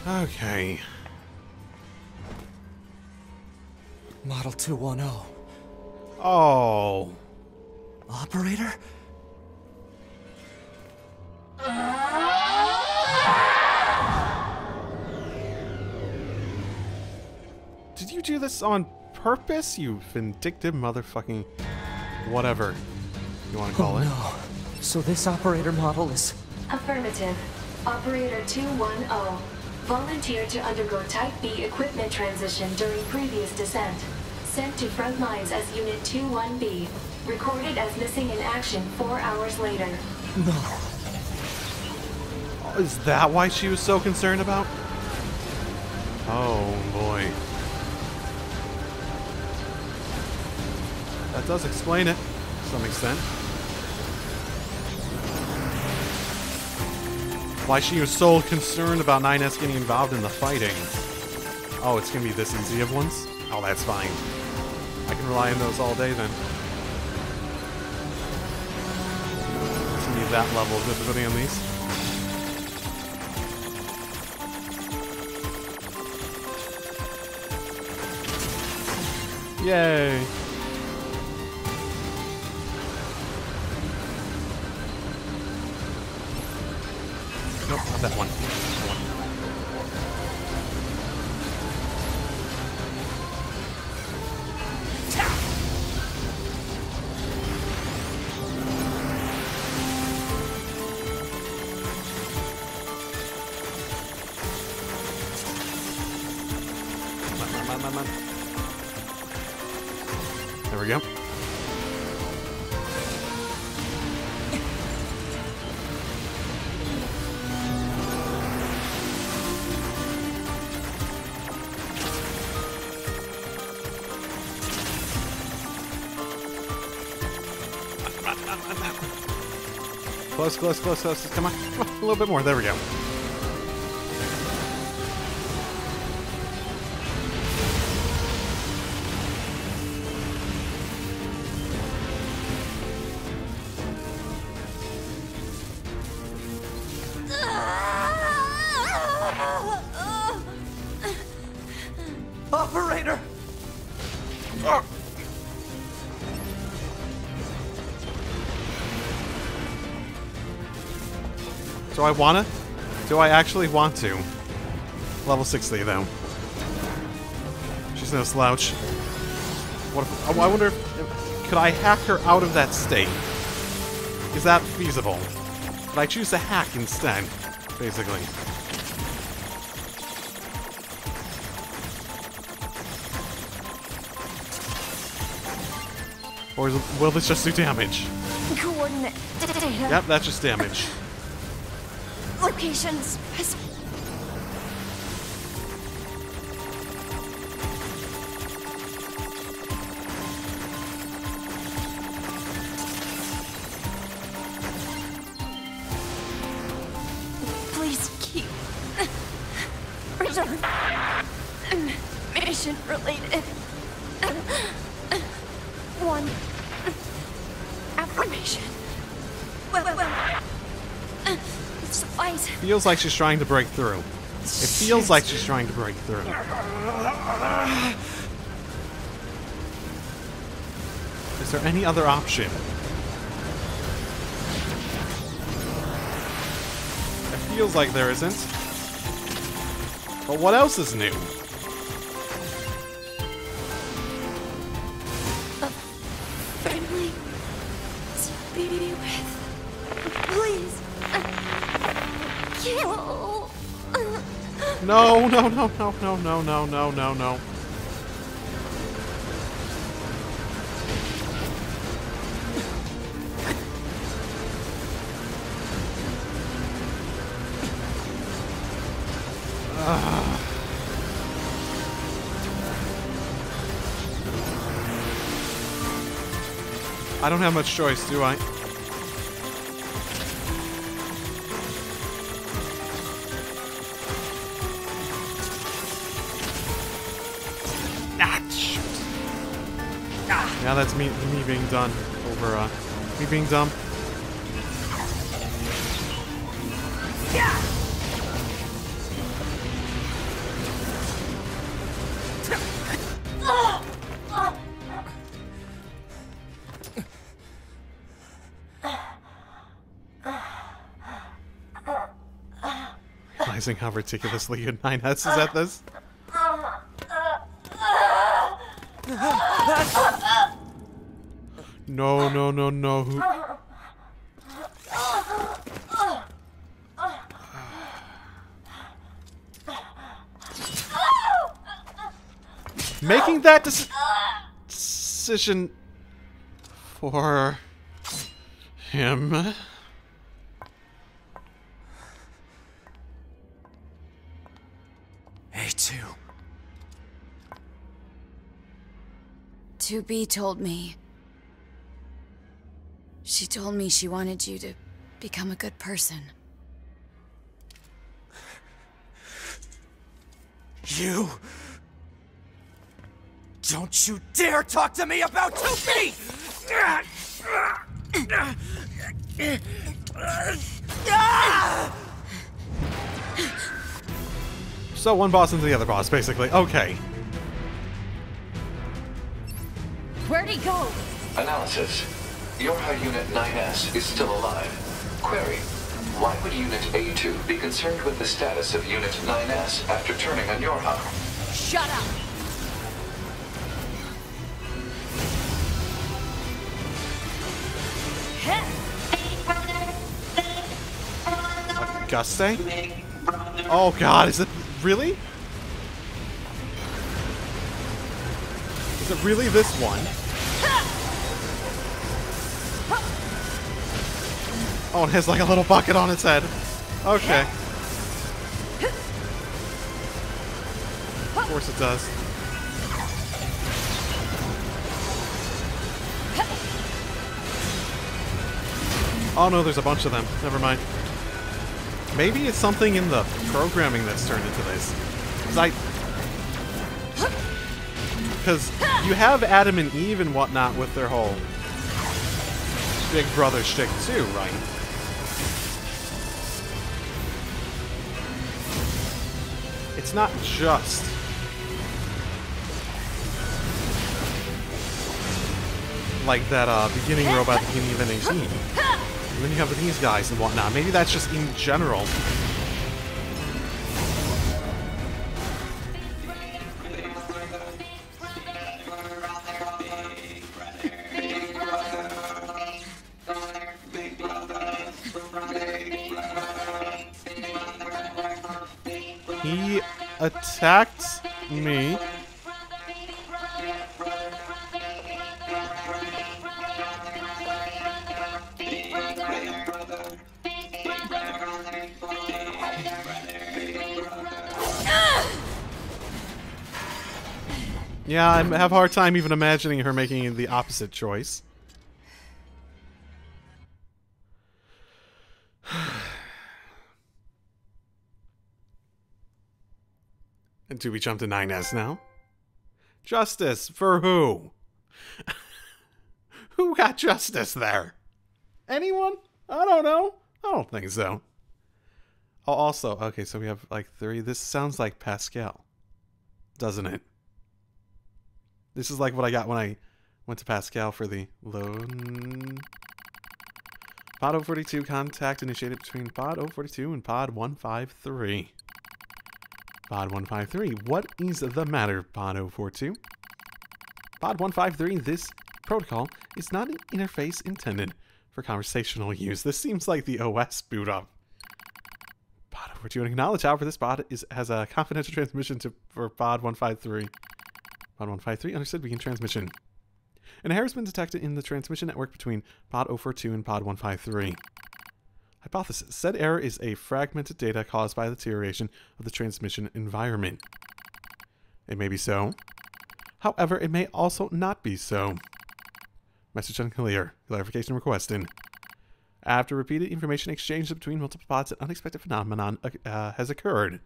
Okay. Model 210. Oh. Operator? Did you do this on purpose, you vindictive motherfucking... whatever you want to call it? No. So this operator model is... Affirmative. Operator 210. Volunteered to undergo Type B equipment transition during previous descent. Sent to front lines as Unit 21B. Recorded as missing in action 4 hours later. No. Is that why she was so concerned about? Oh boy. That does explain it, to some extent. Why she was so concerned about 9S getting involved in the fighting. Oh, it's gonna be this easy of ones? Oh, that's fine. I can rely on those all day then. It's gonna be that level of difficulty on these. Yay! Nope, not that one. That one. Come on. There we go. Close. Come on. A little bit more. There we go. Operator! Do I wanna? Do I actually want to? Level 60 though. She's no slouch. What if, I wonder if... Could I hack her out of that state? Is that feasible? Could I choose to hack instead? Basically. Or will this just do damage? Coordinate data. Yep, that's just damage. Locations. Please keep. Return. Mission related. One. Affirmation. Well. Supplies. Feels like she's trying to break through. It feels like she's trying to break through. Is there any other option? It feels like there isn't. But what else is new? Family to be with. Please. Kill. No. I don't have much choice, do I? Yeah, that's me being done over, me being dumb. Realizing how ridiculously good 9S is at this. No, no, no, no. Who? Making that decision for him. A2. 2B told me. She told me she wanted you to become a good person. You... Don't you dare talk to me about 2B! So one boss into the other boss, basically. Okay. Where'd he go? Analysis. Your high unit 9S is still alive. Query. Why would Unit A2 be concerned with the status of Unit 9S after turning on your hub? Shut up! Auguste? Oh god, is it really? Is it really this one? Oh, it has like a little bucket on its head. Okay. Of course it does. Oh no, there's a bunch of them. Never mind. Maybe it's something in the programming that's turned into this. Because you have Adam and Eve and whatnot with their whole Big Brother shtick too, right? It's not just like that beginning robot at the beginning of N18. And then you have these guys and whatnot. Maybe that's just in general. He attacked me. Yeah, I have a hard time even imagining her making the opposite choice. And do we jump to 9S now? Justice for who? Who got justice there? Anyone? I don't know. I don't think so. Oh, also, okay, so we have like 3. This sounds like Pascal, doesn't it? This is like what I got when I went to Pascal for the load. Pod 042 contact initiated between Pod 042 and Pod 153. Pod 153, what is the matter, Pod 042? Pod 153, this protocol is not an interface intended for conversational use. This seems like the OS boot up. Pod 042, acknowledge, however, this pod has a confidential transmission for Pod 153. Pod 153, understood, begin transmission. An error has been detected in the transmission network between Pod 042 and Pod 153. Hypothesis. Said error is a fragmented data caused by the deterioration of the transmission environment. It may be so. However, it may also not be so. Message unclear. Clarification requested. After repeated information exchanged between multiple pods, an unexpected phenomenon has occurred.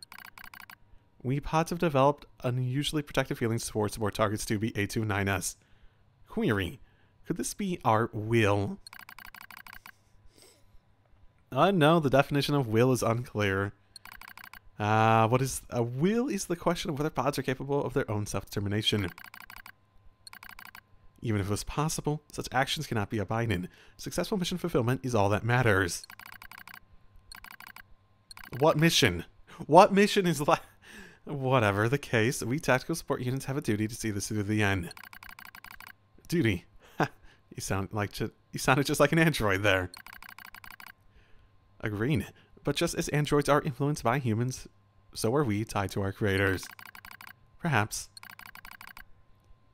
We pods have developed unusually protective feelings towards support targets 2B, A2, 9S. Query. Could this be our will? No, the definition of will is unclear. What is a will is the question of whether pods are capable of their own self-determination. Even if it was possible, such actions cannot be abided. Successful mission fulfillment is all that matters. What mission? What mission is like? Whatever the case, we tactical support units have a duty to see this through the end. Duty. Ha! You sounded just like an android there. Agreed. But just as androids are influenced by humans, so are we tied to our creators. Perhaps.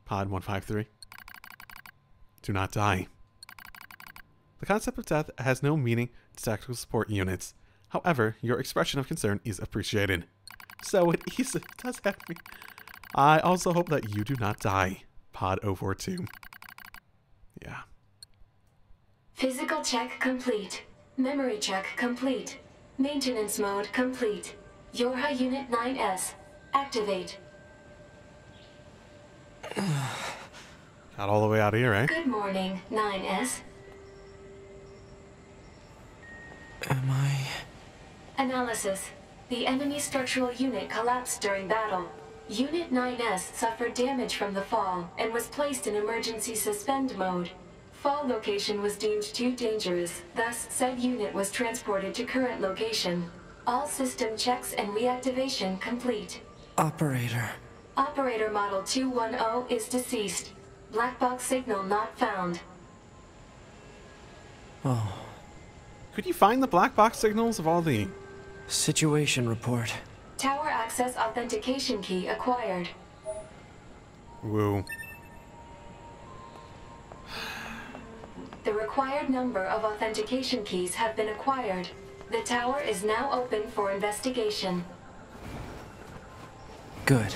Pod 153. Do not die. The concept of death has no meaning to tactical support units. However, your expression of concern is appreciated. So it does have me. I also hope that you do not die. Pod 042. Yeah. Physical check complete. Memory check complete. Maintenance mode complete. Yorha Unit 9S. Activate. Got all the way out of here, eh? Good morning, 9S. Am I... Analysis. The enemy structural unit collapsed during battle. Unit 9S suffered damage from the fall and was placed in emergency suspend mode. Fall location was deemed too dangerous, thus said unit was transported to current location. All system checks and reactivation complete. Operator. Operator Model 210 is deceased. Black box signal not found. Oh. Could you find the black box signals of all the... Situation report. Tower access authentication key acquired. Woo. The required number of authentication keys have been acquired. The tower is now open for investigation. Good.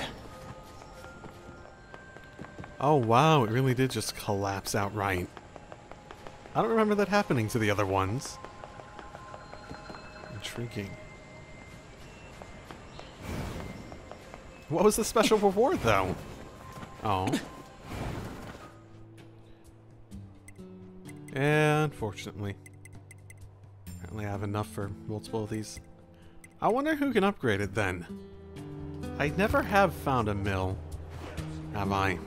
Oh wow, it really did just collapse outright. I don't remember that happening to the other ones. Intriguing. What was the special reward, though? Oh. And unfortunately, apparently I have enough for multiple of these. I wonder who can upgrade it then. I never have found a mill, have I?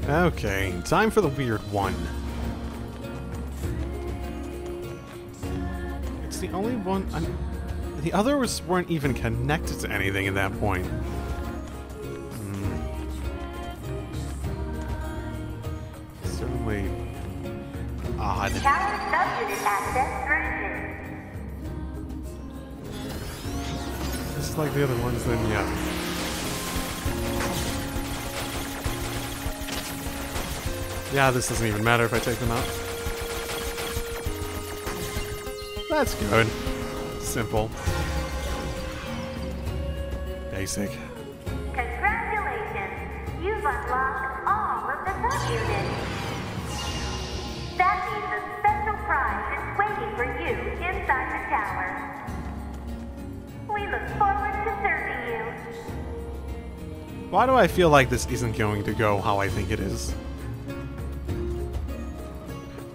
Okay, time for the weird one. It's the only one... the others weren't even connected to anything at that point. Certainly odd. Tower subunit access granted. Just like the other ones, then yeah. Yeah, this doesn't even matter if I take them out. That's good. Simple. Basic. Congratulations! You've unlocked all of the subunits. That means a special prize is waiting for you inside the tower. We look forward to serving you. Why do I feel like this isn't going to go how I think it is?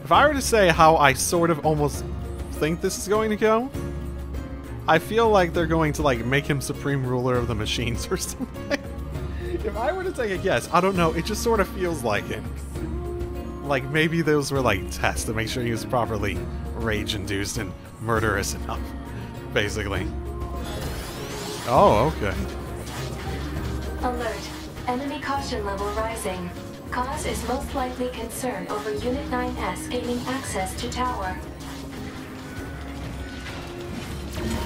If I were to say how I sort of almost think this is going to go, I feel like they're going to like make him supreme ruler of the machines or something. If I were to take a guess, I don't know, it just sort of feels like it. Like maybe those were like tests to make sure he was properly rage-induced and murderous enough, basically. Oh, okay. Alert. Enemy caution level rising. Cause is most likely concern over Unit 9S gaining access to tower.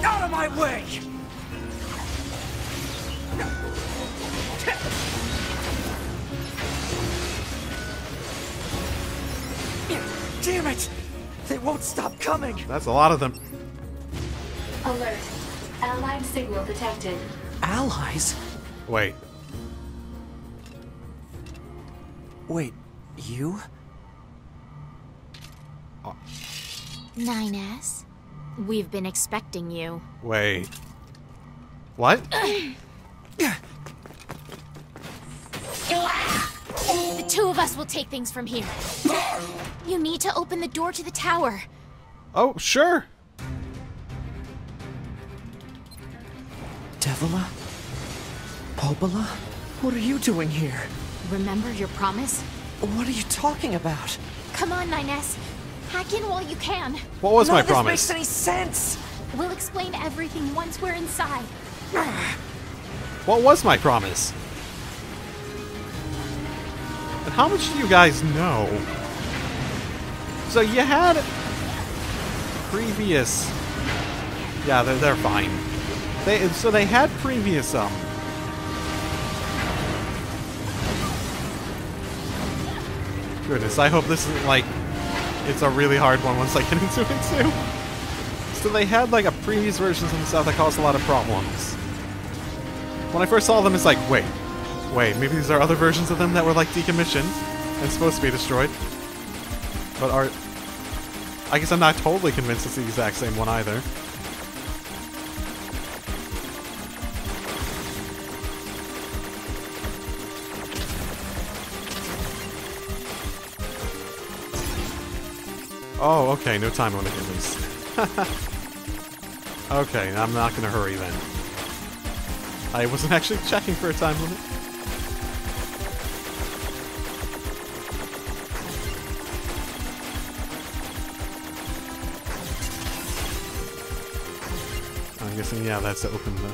Out of my way! Damn it! They won't stop coming! That's a lot of them. Alert. Allied signal detected. Allies? Wait. Wait, you? 9S? We've been expecting you. Wait. What? The two of us will take things from here. You need to open the door to the tower. Oh, sure. Devila? Popola? What are you doing here? Remember your promise? What are you talking about? Come on, Nines. Hack in while you can. What was None my of this promise? makes any sense! We'll explain everything once we're inside. What was my promise? And how much do you guys know? So you had previous... Yeah, they're fine. So they had previous, Goodness, I hope this isn't like... It's a really hard one once I get into it too. So they had like a previous version of stuff that caused a lot of problems. When I first saw them, it's like, wait, maybe these are other versions of them that were like decommissioned and supposed to be destroyed. But are... I guess I'm not totally convinced it's the exact same one either. Oh, okay, no time limit at least. Okay, I'm not gonna hurry then. I wasn't actually checking for a time limit. I'm guessing, yeah, that's to open the...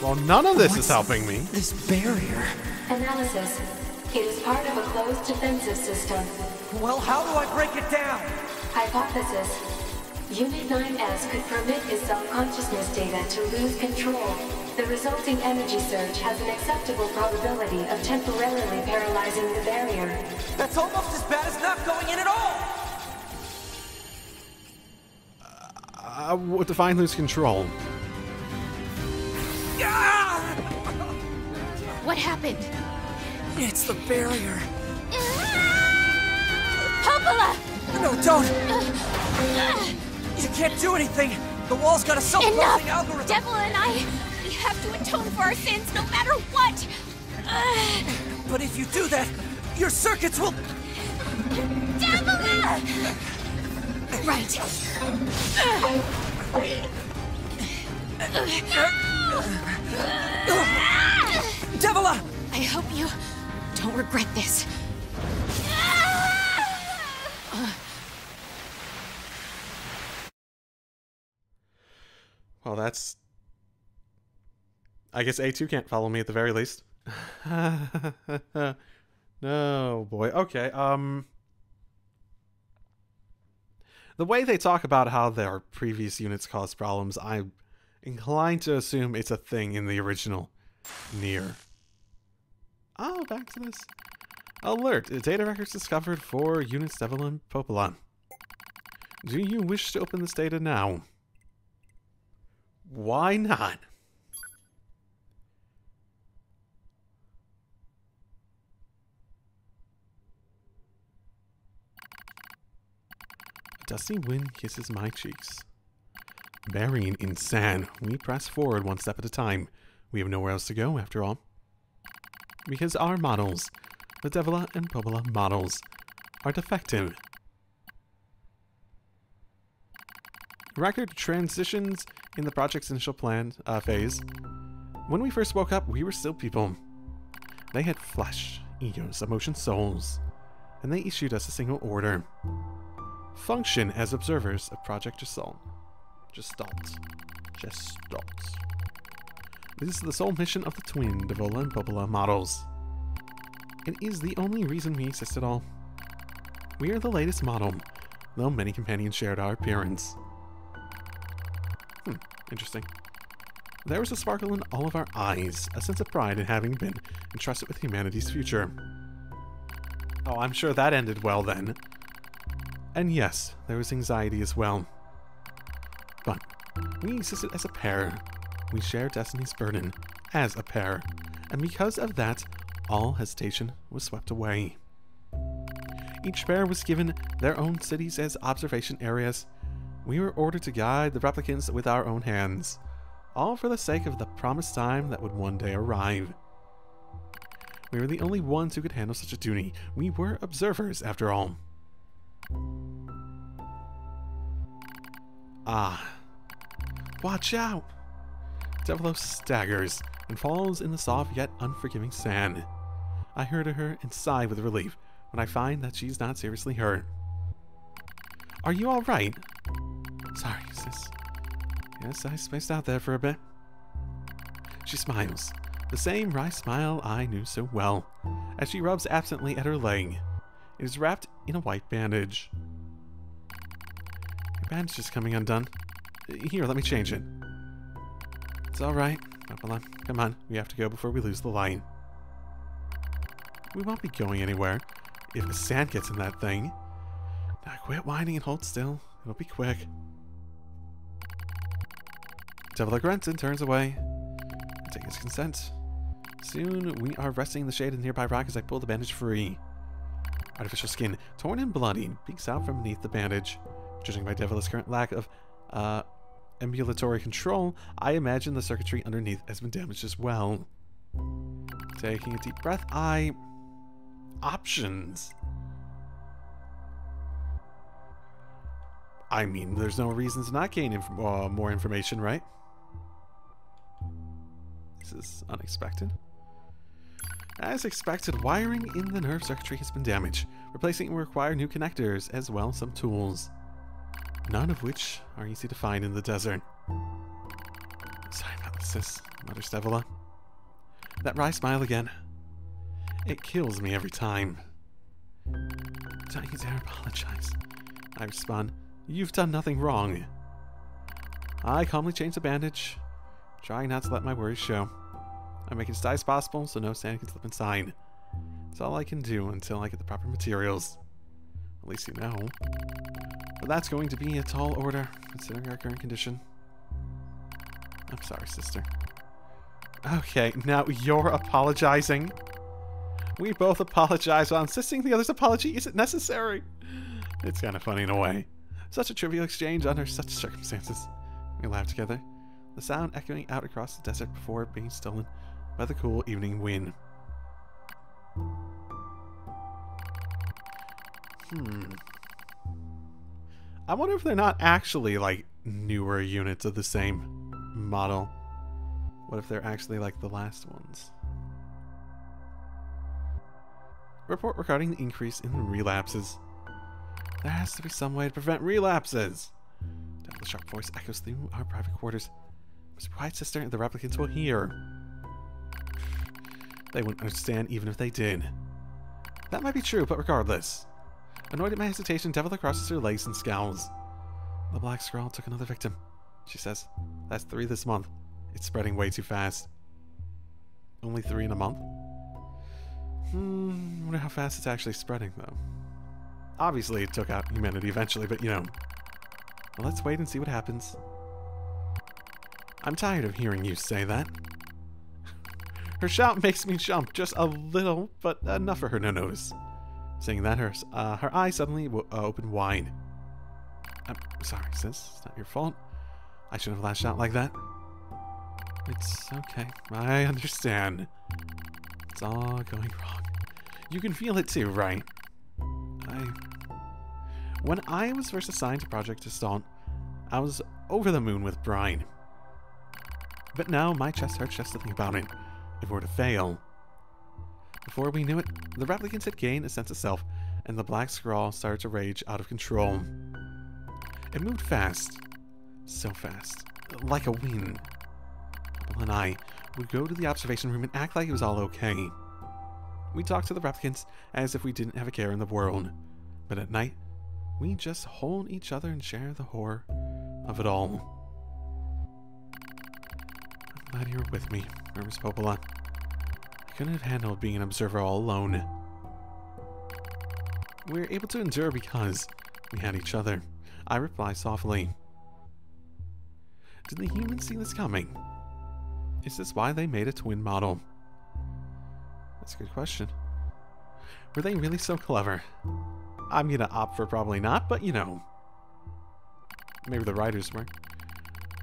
Well, none of this is helping me. This barrier? Analysis. It is part of a closed defensive system. Well, how do I break it down? Hypothesis. Unit 9S could permit his self-consciousness data to lose control. The resulting energy surge has an acceptable probability of temporarily paralyzing the barrier. That's almost as bad as not going in at all! What define lose control? What happened? It's the barrier. Popola! No, don't! You can't do anything! The wall's got a self-closing algorithm! Devil and I, we have to atone for our sins no matter what! But if you do that, your circuits will... Devil! Right. Devila! I hope you don't regret this. Well, that's... I guess A2 can't follow me at the very least. No, boy. Okay, the way they talk about how their previous units caused problems, I'm inclined to assume it's a thing in the original NieR. Oh, back to this. Alert! Data records discovered for units Devil and Popola. Do you wish to open this data now? Why not? A dusty wind kisses my cheeks. Bearing in sand, we press forward one step at a time. We have nowhere else to go, after all. Because our models, the Devila and Popola models, are defective. Record transitions in the project's initial plan phase. When we first woke up, we were still people. They had flesh, egos, emotions, souls, and they issued us a single order. Function as observers of Project Gestalt. Gestalt. This is the sole mission of the twin Devila and Popola models. It is the only reason we exist at all. We are the latest model, though many companions shared our appearance. Interesting. There was a sparkle in all of our eyes, a sense of pride in having been entrusted with humanity's future. Oh, I'm sure that ended well then. And yes, there was anxiety as well. But we existed as a pair. We shared destiny's burden as a pair, and because of that, all hesitation was swept away. Each pair was given their own cities as observation areas, We were ordered to guide the replicants with our own hands, all for the sake of the promised time that would one day arrive. We were the only ones who could handle such a duty. We were observers, after all. Ah. Watch out! Devilo staggers and falls in the soft yet unforgiving sand. I hurl to her and sigh with relief when I find that she's not seriously hurt. Are you alright? Sorry, sis. Yes, I spaced out there for a bit. She smiles. The same wry smile I knew so well, as she rubs absently at her leg. It is wrapped in a white bandage. Your bandage is coming undone. Here, let me change it. It's alright. Come on, we have to go before we lose the light. We won't be going anywhere if the sand gets in that thing. Now quit whining and hold still. It'll be quick. Devil grunts and turns away. I take his consent. Soon we are resting in the shade of the nearby rock as I pull the bandage free. Artificial skin, torn and bloody, peeks out from beneath the bandage. Judging by Devil's current lack of ambulatory control, I imagine the circuitry underneath has been damaged as well. Taking a deep breath, options. I mean, there's no reason to not gain more information, right? This is unexpected. As expected, wiring in the nerve circuitry has been damaged. Replacing it will require new connectors, as well as some tools. None of which are easy to find in the desert. Sorry about this, sis, mutters Devila. That wry smile again. It kills me every time. Don't you dare apologize. I respond, you've done nothing wrong. I calmly change the bandage, trying not to let my worries show. I make it as tight as possible so no sand can slip inside. That's all I can do until I get the proper materials. At least you know. But that's going to be a tall order, considering our current condition. I'm sorry, sister. Okay, now you're apologizing. We both apologize while insisting the other's apology isn't necessary. It's kind of funny in a way. Such a trivial exchange under such circumstances. We laugh together, the sound echoing out across the desert before being stolen by the cool evening wind. I wonder if they're not actually, like, newer units of the same model. What if they're actually, like, the last ones? Report regarding the increase in relapses. There has to be some way to prevent relapses. Devil's sharp voice echoes through our private quarters. Must be quiet, sister, and the replicants will hear. They wouldn't understand even if they did. That might be true, but regardless. Annoyed at my hesitation, Devil crosses her legs and scowls. The black scroll took another victim, she says. That's 3 this month. It's spreading way too fast. Only 3 in a month? Wonder how fast it's actually spreading, though. Obviously, it took out humanity eventually, but you know. Well, let's wait and see what happens. I'm tired of hearing you say that. Her shout makes me jump just a little, but enough for her to notice. Saying that, her eyes suddenly open wide. I'm sorry, sis. It's not your fault. I shouldn't have lashed out like that. It's okay. I understand. It's all going wrong. You can feel it too, right? When I was first assigned to Project Astaunt, I was over the moon with Brine. But now my chest hurts just to think about it. If we were to fail. Before we knew it, the replicants had gained a sense of self, and the black scrawl started to rage out of control. It moved fast. So fast. Like a wind. Apple and I would go to the observation room and act like it was all okay. We talked to the replicants as if we didn't have a care in the world. But at night, we just hold each other and share the horror of it all. I'm glad you were with me, murmurs Popola. I couldn't have handled being an observer all alone. We were able to endure because we had each other. I reply softly. Did the humans see this coming? Is this why they made a twin model? That's a good question. Were they really so clever? I'm gonna opt for probably not, but you know. maybe the writers were.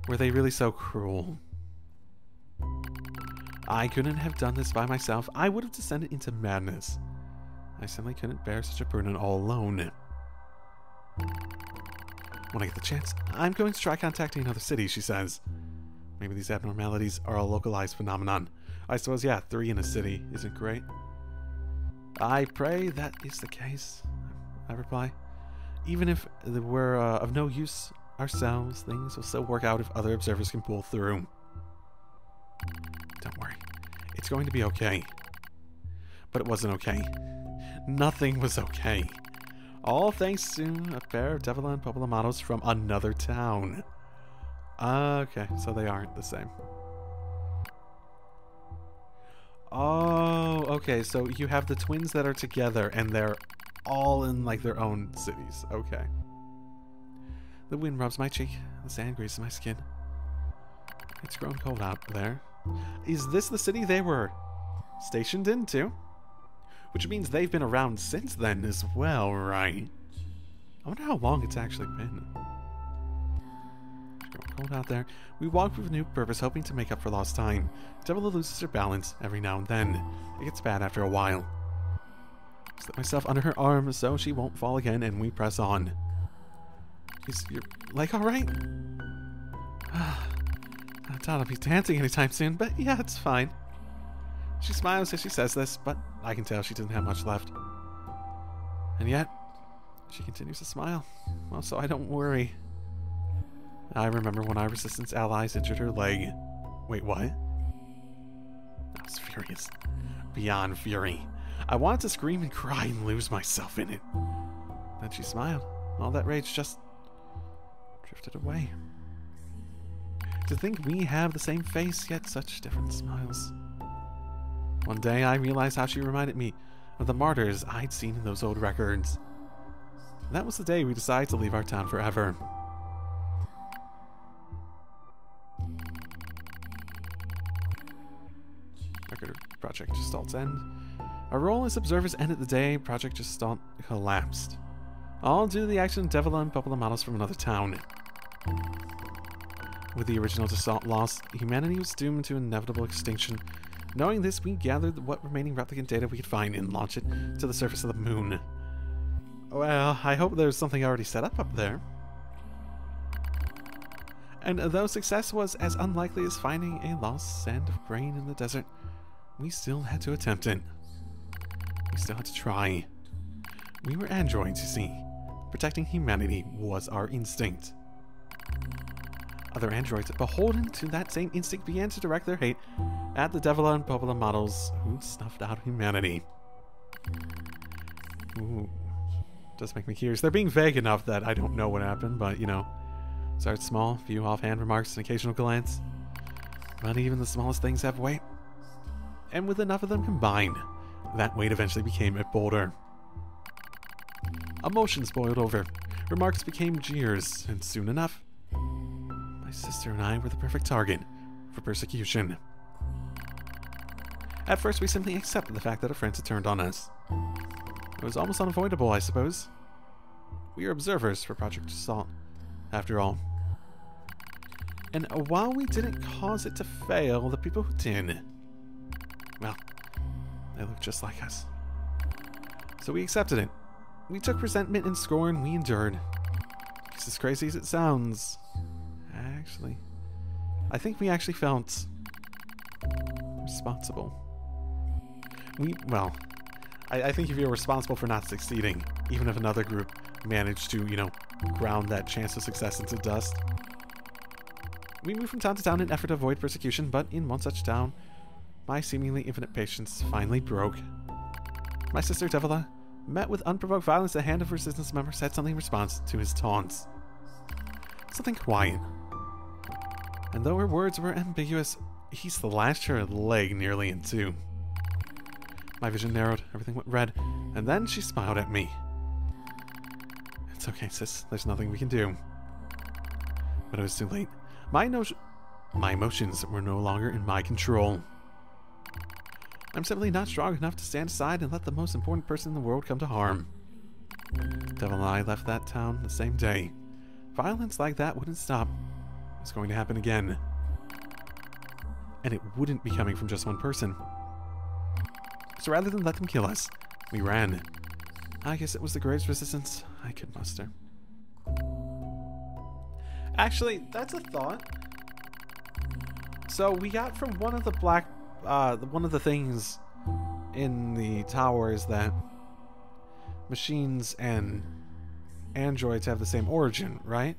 Were they really so cruel? I couldn't have done this by myself. I would have descended into madness. I simply couldn't bear such a burden all alone. When I get the chance, I'm going to try contacting another city, she says. Maybe these abnormalities are a localized phenomenon. I suppose, yeah, 3 in a city isn't great. I pray that is the case, I reply. Even if we're of no use ourselves, things will still work out if other observers can pull through. Don't worry. It's going to be okay. But it wasn't okay. Nothing was okay. All thanks to a pair of Devil and Poblamados from another town. Okay, so they aren't the same. Oh, okay, so you have the twins that are together and they're all in like their own cities. Okay. The wind rubs my cheek, the sand grazes my skin. It's grown cold out there. Is this the city they were stationed into? Which means they've been around since then as well, right? I wonder how long it's actually been. It's growing cold out there. We walk with a new purpose, hoping to make up for lost time. Devil loses her balance every now and then. It gets bad after a while. I slip myself under her arm so she won't fall again, and we press on. Is your leg alright? I doubt I'll be dancing anytime soon, but yeah, it's fine. She smiles as she says this, but I can tell she doesn't have much left. And yet, she continues to smile. Well, so I don't worry. I remember when our resistance allies injured her leg. Wait, what? I was furious. Beyond fury. I wanted to scream and cry and lose myself in it. Then she smiled. All that rage just drifted away. To think we have the same face, yet such different smiles. One day I realized how she reminded me of the martyrs I'd seen in those old records. That was the day we decided to leave our town forever. Record Project Gestalt's end. Our role as observers ended the day Project Gestalt collapsed. All due to the action of Devil and Poblamados from another town. With the original Gestalt lost, humanity was doomed to inevitable extinction. Knowing this, we gathered what remaining replicant data we could find and launched it to the surface of the moon. Well, I hope there's something already set up there. And though success was as unlikely as finding a lost sand of grain in the desert, we still had to attempt it. We still had to try. We were androids, you see. Protecting humanity was our instinct. Other androids, beholden to that same instinct, began to direct their hate at the Devil and Poblamados who'd snuffed out humanity. Ooh. Does make me curious. They're being vague enough that I don't know what happened, but, you know. Start small, few offhand remarks, an occasional glance. But even the smallest things have weight. And with enough of them combined, that weight eventually became a boulder. Emotions boiled over. Remarks became jeers, and soon enough, my sister and I were the perfect target for persecution. At first, we simply accepted the fact that our friends had turned on us. It was almost unavoidable, I suppose. We are observers for Project Gestalt, after all. And while we didn't cause it to fail, the people who did, well, they looked just like us. So we accepted it. We took resentment and scorn we endured. It's as crazy as it sounds. Actually, I think we actually felt responsible. I think if you're responsible for not succeeding, even if another group managed to, you know, ground that chance of success into dust. We moved from town to town in an effort to avoid persecution, but in one such town, my seemingly infinite patience finally broke. My sister Devila met with unprovoked violence at the hand of a resistance member said something in response to his taunts. Something quiet. And though her words were ambiguous, he slashed her leg nearly in two. My vision narrowed, everything went red, and then she smiled at me. It's okay, sis. There's nothing we can do. But it was too late. My emotions were no longer in my control. I'm simply not strong enough to stand aside and let the most important person in the world come to harm. Devil and I left that town the same day, violence like that wouldn't stop. It's going to happen again. And it wouldn't be coming from just one person. So rather than let them kill us, we ran. I guess it was the greatest resistance I could muster. Actually, that's a thought. So we got from one of the one of the things in the towers that machines and androids have the same origin, right?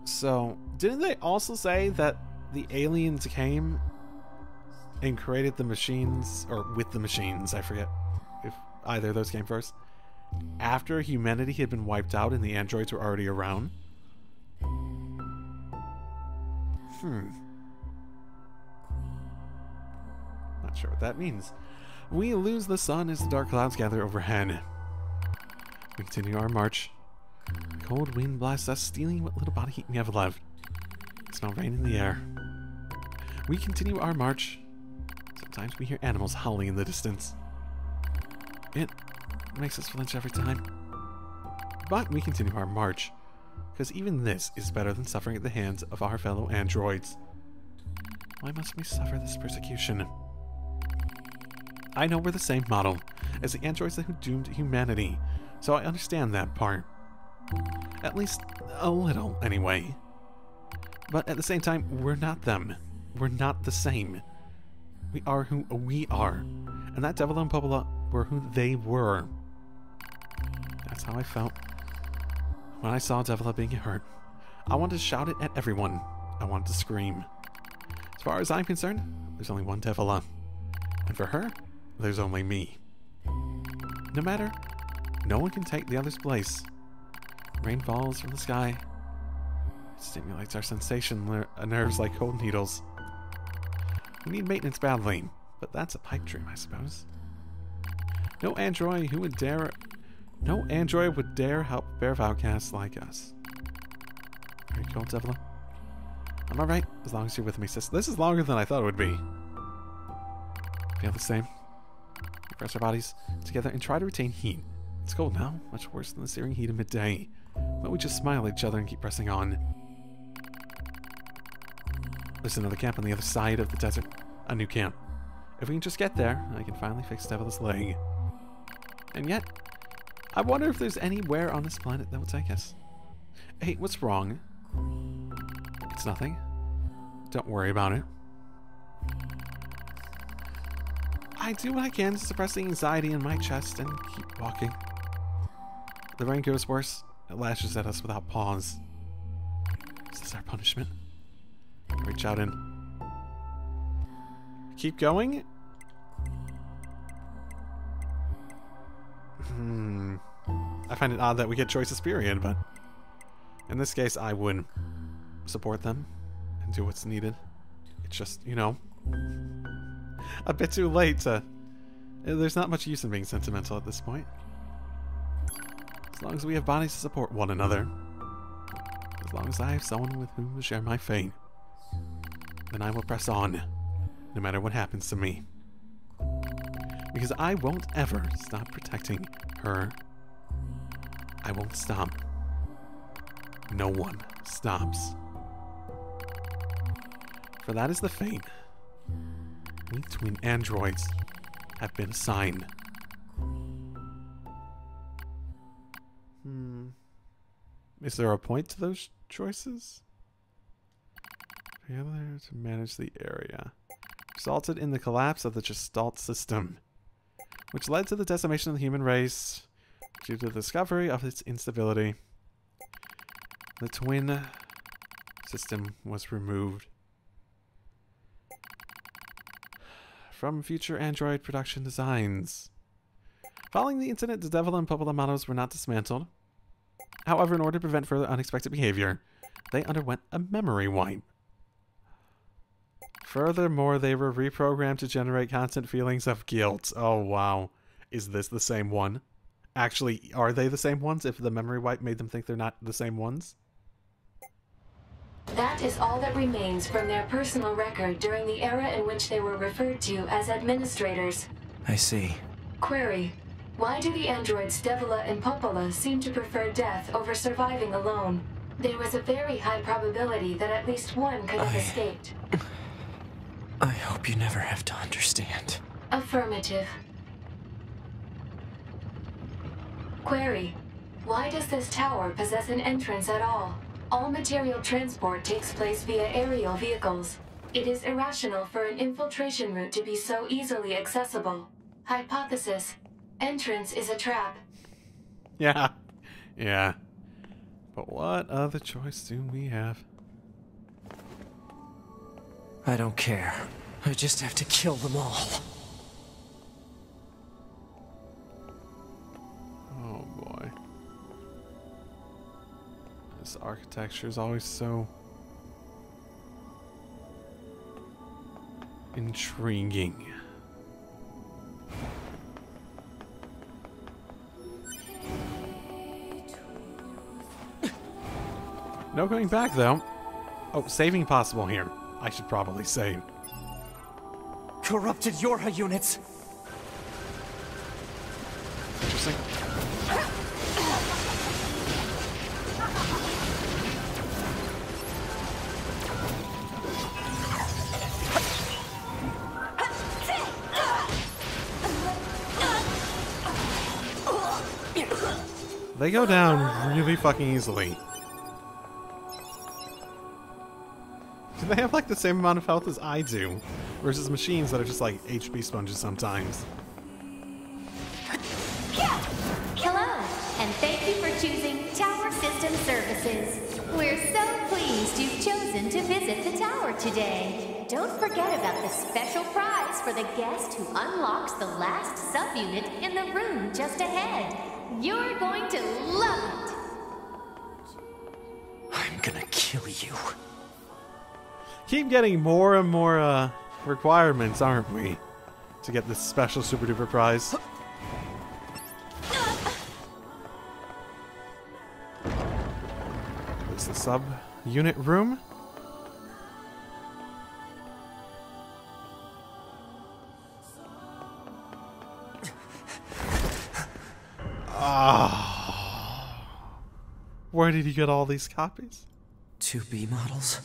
So, didn't they also say that the aliens came and created the machines, or with the machines, I forget if either of those came first, after humanity had been wiped out and the androids were already around? Not sure what that means. We lose the sun as the dark clouds gather overhead. We continue our march. Cold wind blasts us, stealing what little body heat we have left. Smell rain in the air. We continue our march. Sometimes we hear animals howling in the distance. It makes us flinch every time. But we continue our march, because even this is better than suffering at the hands of our fellow androids. Why must we suffer this persecution? I know we're the same model as the androids who doomed humanity, so I understand that part. At least a little, anyway. But at the same time, we're not them. We're not the same. We are who we are. And that Devil and Popola were who they were. That's how I felt when I saw Devila being hurt. I wanted to shout it at everyone. I wanted to scream. As far as I'm concerned, there's only one Devila. And for her, there's only me. No matter, no one can take the other's place. Rain falls from the sky. It stimulates our sensation nerves like cold needles. We need maintenance badly, but that's a pipe dream, I suppose. No android would dare help a pair of outcasts like us. Are you cold, Devila? I'm alright, as long as you're with me, sis. This is longer than I thought it would be. Feel the same? We press our bodies together and try to retain heat. It's cold now, much worse than the searing heat of midday. But we just smile at each other and keep pressing on. There's another camp on the other side of the desert. A new camp. If we can just get there, I can finally fix Devila's leg. And yet, I wonder if there's anywhere on this planet that will take us. Hey, what's wrong? It's nothing. Don't worry about it. I do what I can to suppress the anxiety in my chest and keep walking. The rain goes worse. It lashes at us without pause. Is this our punishment? I reach out and... keep going? I find it odd that we get choices period, but... in this case, I would support them and do what's needed. It's just, you know... a bit too late to... there's not much use in being sentimental at this point. As long as we have bodies to support one another. As long as I have someone with whom to share my fate. Then I will press on, no matter what happens to me. Because I won't ever stop protecting her. I won't stop. No one stops. For that is the fate we twin androids have been assigned. Is there a point to those choices? Failure to manage the area resulted in the collapse of the Gestalt system, which led to the decimation of the human race due to the discovery of its instability. The twin system was removed from future android production designs. Following the incident, the Devil and Popola models were not dismantled. However, in order to prevent further unexpected behavior, they underwent a memory wipe. Furthermore, they were reprogrammed to generate constant feelings of guilt. Oh, wow. Is this the same one? Actually, are they the same ones if the memory wipe made them think they're not the same ones? That is all that remains from their personal record during the era in which they were referred to as administrators. I see. Query: Why do the androids Devila and Popola seem to prefer death over surviving alone? There was a very high probability that at least one could have escaped. I hope you never have to understand. Affirmative. Query. Why does this tower possess an entrance at all? All material transport takes place via aerial vehicles. It is irrational for an infiltration route to be so easily accessible. Hypothesis. Entrance is a trap. Yeah. Yeah. But what other choice do we have? I don't care. I just have to kill them all. Oh boy. This architecture is always so intriguing. No going back though. Oh, saving possible here. I should probably save. Corrupted Yorha units! Interesting. They go down really fucking easily. Do they have like the same amount of health as I do? Versus machines that are just like HP sponges sometimes. Hello, and thank you for choosing Tower System Services. We're so pleased you've chosen to visit the tower today. Don't forget about the special prize for the guest who unlocks the last subunit in the room just ahead. You're going to love it. I'm gonna kill you. Keep getting more and more requirements, aren't we? To get this special super duper prize. This is the sub-unit room. Where did he get all these copies? 2B models?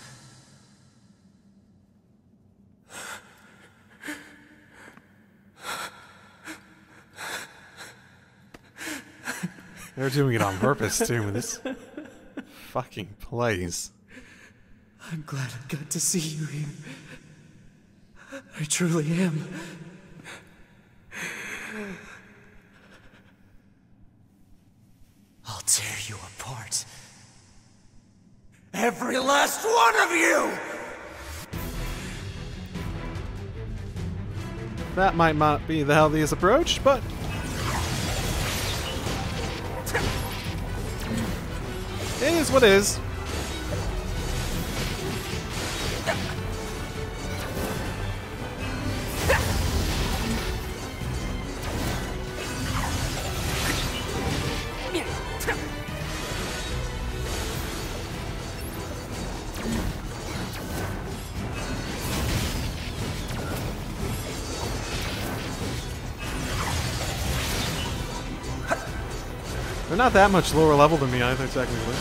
They're doing it on purpose, too, in this fucking place. I'm glad I got to see you here. I truly am. I'll tear you apart. Every last one of you! That might not be the healthiest approach, but... it is what it is. They're not that much lower level than me either, technically.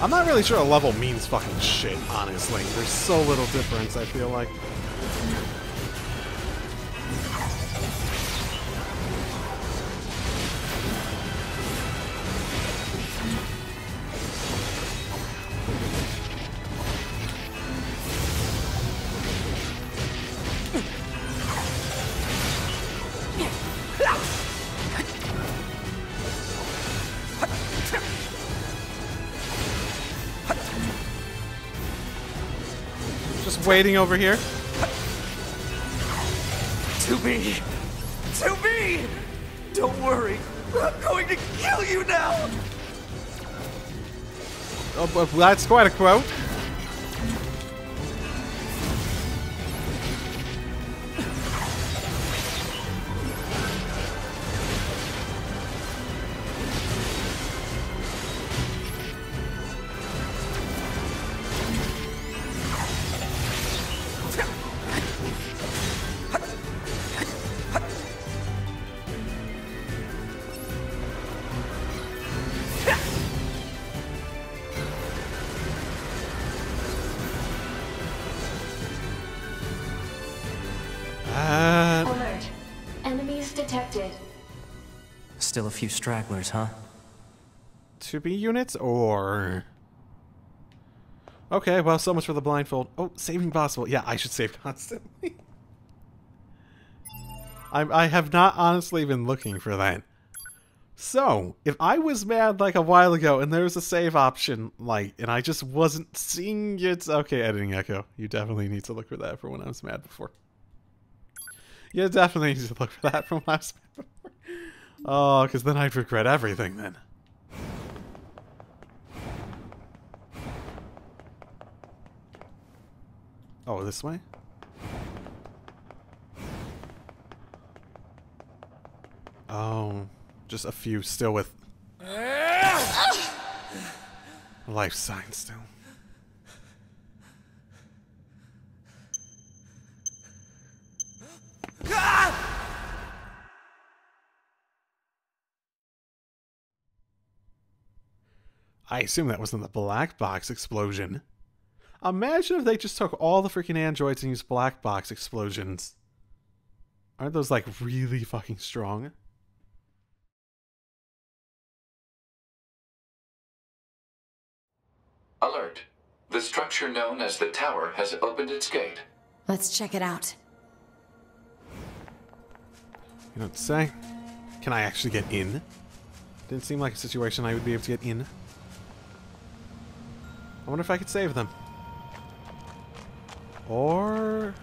I'm not really sure a level means fucking shit, honestly. There's so little difference, I feel like. Waiting over here. To me! To me! Don't worry, I'm going to kill you now! Oh, but that's quite a quote. Still a few stragglers, huh? 2B units, or... Okay, well, so much for the blindfold. Oh, saving possible. Yeah, I should save constantly. I have not honestly been looking for that. So, if I was mad like a while ago and there was a save option, like, and I just wasn't seeing it... Okay, editing echo. You definitely need to look for that for when I was mad before. You definitely need to look for that from when I was mad before. Oh, because then I'd regret everything then. Oh, this way? Oh, just a few still with life signs still. I assume that wasn't the black box explosion. Imagine if they just took all the freaking androids and used black box explosions. Aren't those, like, really fucking strong? Alert. The structure known as the tower has opened its gate. Let's check it out. You don't say. Can I actually get in? Didn't seem like a situation I would be able to get in. I wonder if I could save them. Or...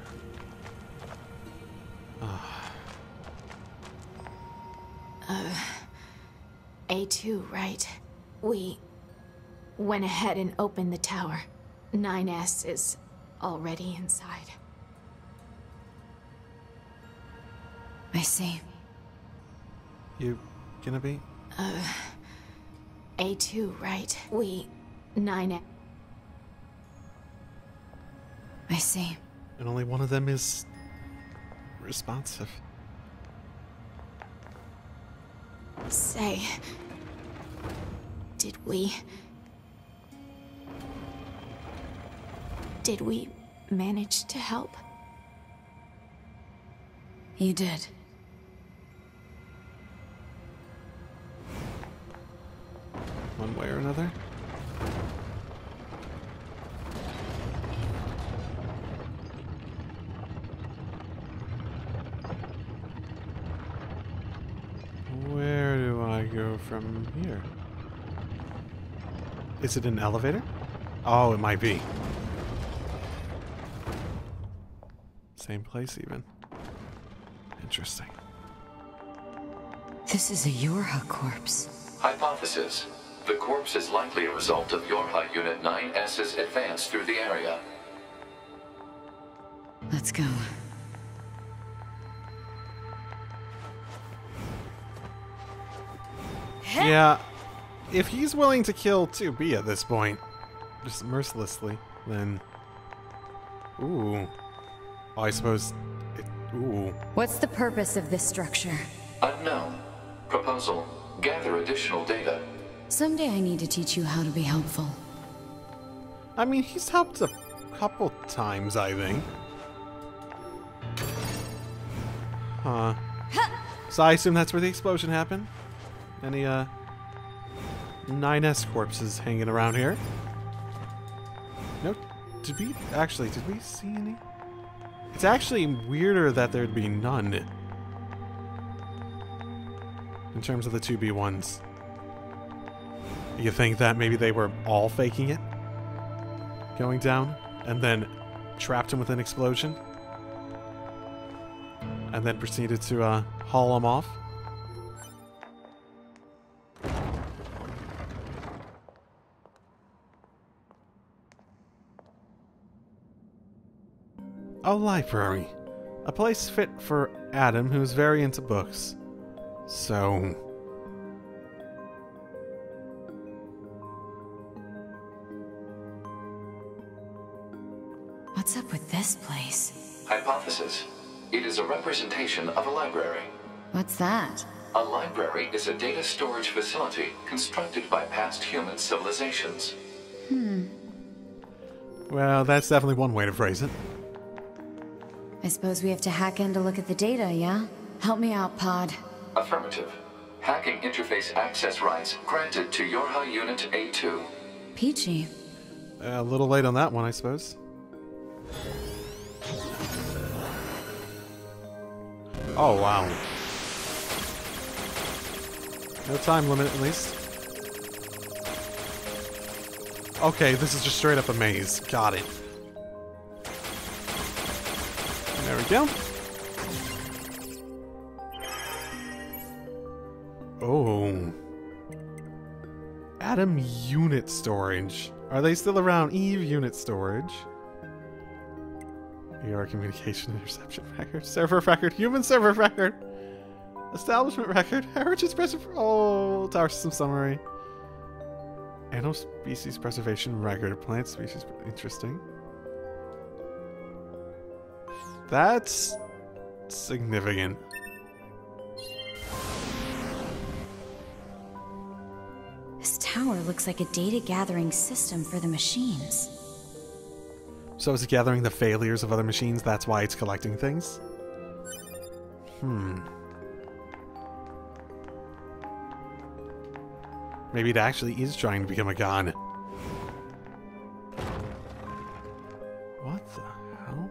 A2, right? We went ahead and opened the tower. 9S is already inside. I see. You gonna be? A2, right? We... 9S... I see. And only one of them is... responsive. Say... Did we manage to help? You did. One way or another? Where do I go from here? Is it an elevator? Oh, it might be. Same place even. Interesting. This is a Yorha corpse. Hypothesis. The corpse is likely a result of Yorha Unit 9S's advance through the area. Let's go. Yeah, if he's willing to kill 2B at this point, just mercilessly, then... Ooh. Oh, I suppose... Ooh. What's the purpose of this structure? Unknown. Proposal. Gather additional data. Someday I need to teach you how to be helpful. I mean, he's helped a couple times, I think. Huh. So I assume that's where the explosion happened? Any, 9S corpses hanging around here? No, did we see any? It's actually weirder that there'd be none. In terms of the 2B ones. You think that maybe they were all faking it? Going down? And then trapped him with an explosion? And then proceeded to, haul him off? A library. A place fit for Adam, who's very into books. So... What's up with this place? Hypothesis. It is a representation of a library. What's that? A library is a data storage facility constructed by past human civilizations. Well, that's definitely one way to phrase it. I suppose we have to hack in to look at the data, yeah? Help me out, Pod. Affirmative. Hacking interface access rights granted to Yorha Unit A2. Peachy. A little late on that one, I suppose. Oh, wow. No time limit, at least. Okay, this is just straight up a maze. Got it. There we go. Oh. Atom unit storage. Are they still around? Eve unit storage. ER communication interception record. Server record. Human server record. Establishment record. Heritage preservation. Oh, tower system summary. Animal species preservation record. Plant species. Interesting. That's significant. This tower looks like a data gathering system for the machines. So is it gathering the failures of other machines? That's why it's collecting things? Maybe it actually is trying to become a god. What the hell?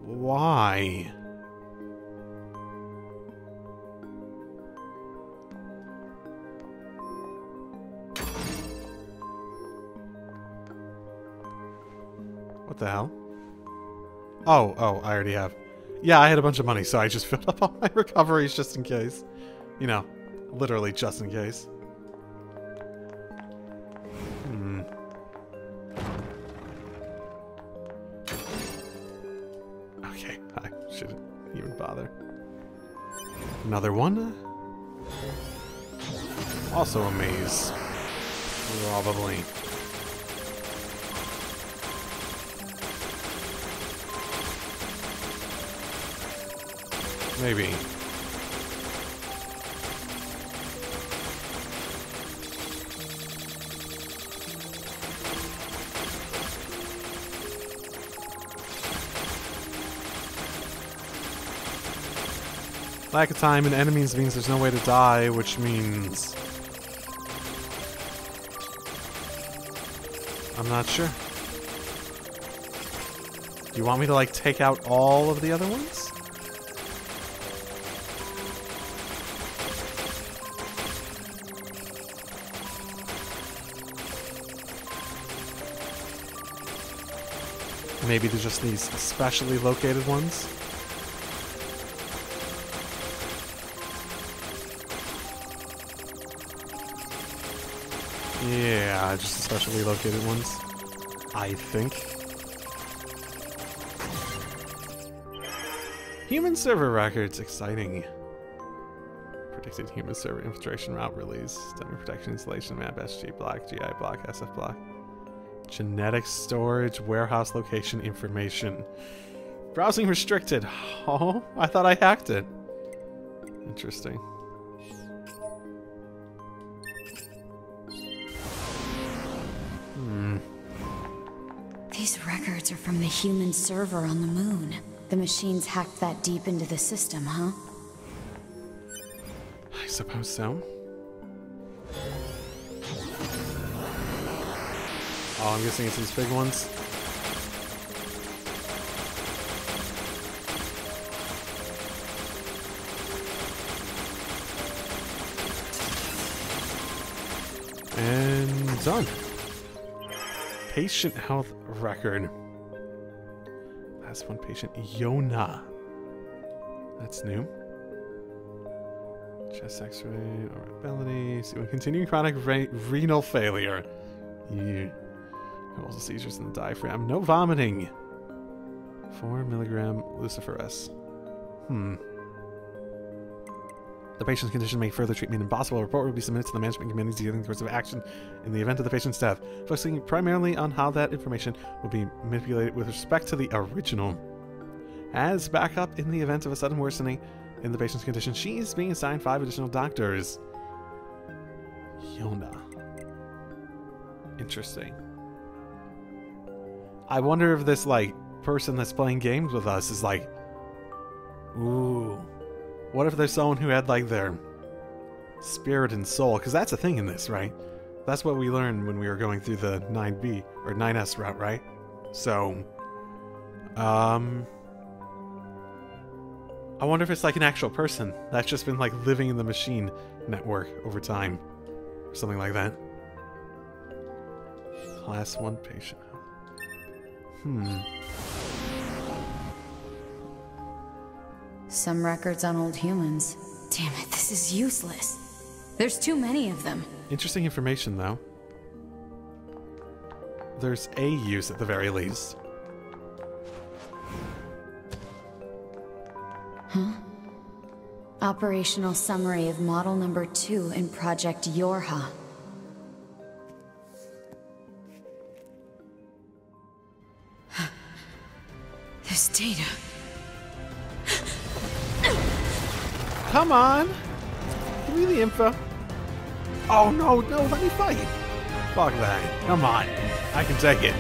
Why? What the hell? Oh, I already have. Yeah, I had a bunch of money, so I just filled up all my recoveries just in case. You know, literally just in case. Okay, I shouldn't even bother. Another one. Also a maze. Probably. Maybe. Lack of time and enemies means there's no way to die, which means... I'm not sure. Do you want me to, like, take out all of the other ones? Maybe there's just these specially located ones? Yeah, just the specially located ones. I think. Human server records, exciting. Predicted human server infiltration route release. Dummy protection installation map, SG block, GI block, SF block. Genetic storage, warehouse location information. Browsing restricted. Oh, I thought I hacked it. Interesting. These records are from the human server on the moon. The machines hacked that deep into the system, huh? I suppose so. Oh, I'm guessing it's these big ones. And done. Patient health record. Last one patient, Yona. That's new. Chest x-ray, ability. See when continuing chronic renal failure. Yeah. Also seizures in the diaphragm. No vomiting. 4 milligram luciferase. The patient's condition may make further treatment impossible. A report will be submitted to the management committee dealing with course of action in the event of the patient's death, focusing primarily on how that information will be manipulated with respect to the original. As backup in the event of a sudden worsening in the patient's condition, she is being assigned 5 additional doctors. Yona. Interesting. I wonder if this, like, person that's playing games with us is, like, Ooh. What if there's someone who had, like, their spirit and soul? Because that's a thing in this, right? That's what we learned when we were going through the 9B, or 9S route, right? So, I wonder if it's like an actual person that's just been, like, living in the machine network over time. Or something like that. Class 1 patient. Some records on old humans. Damn it, this is useless. There's too many of them. Interesting information, though. There's a use at the very least. Huh? Operational summary of model number 2 in Project Yorha. This data. Come on! Give me the info. Oh no, no, let me fight! Fuck that. Come on. I can take it.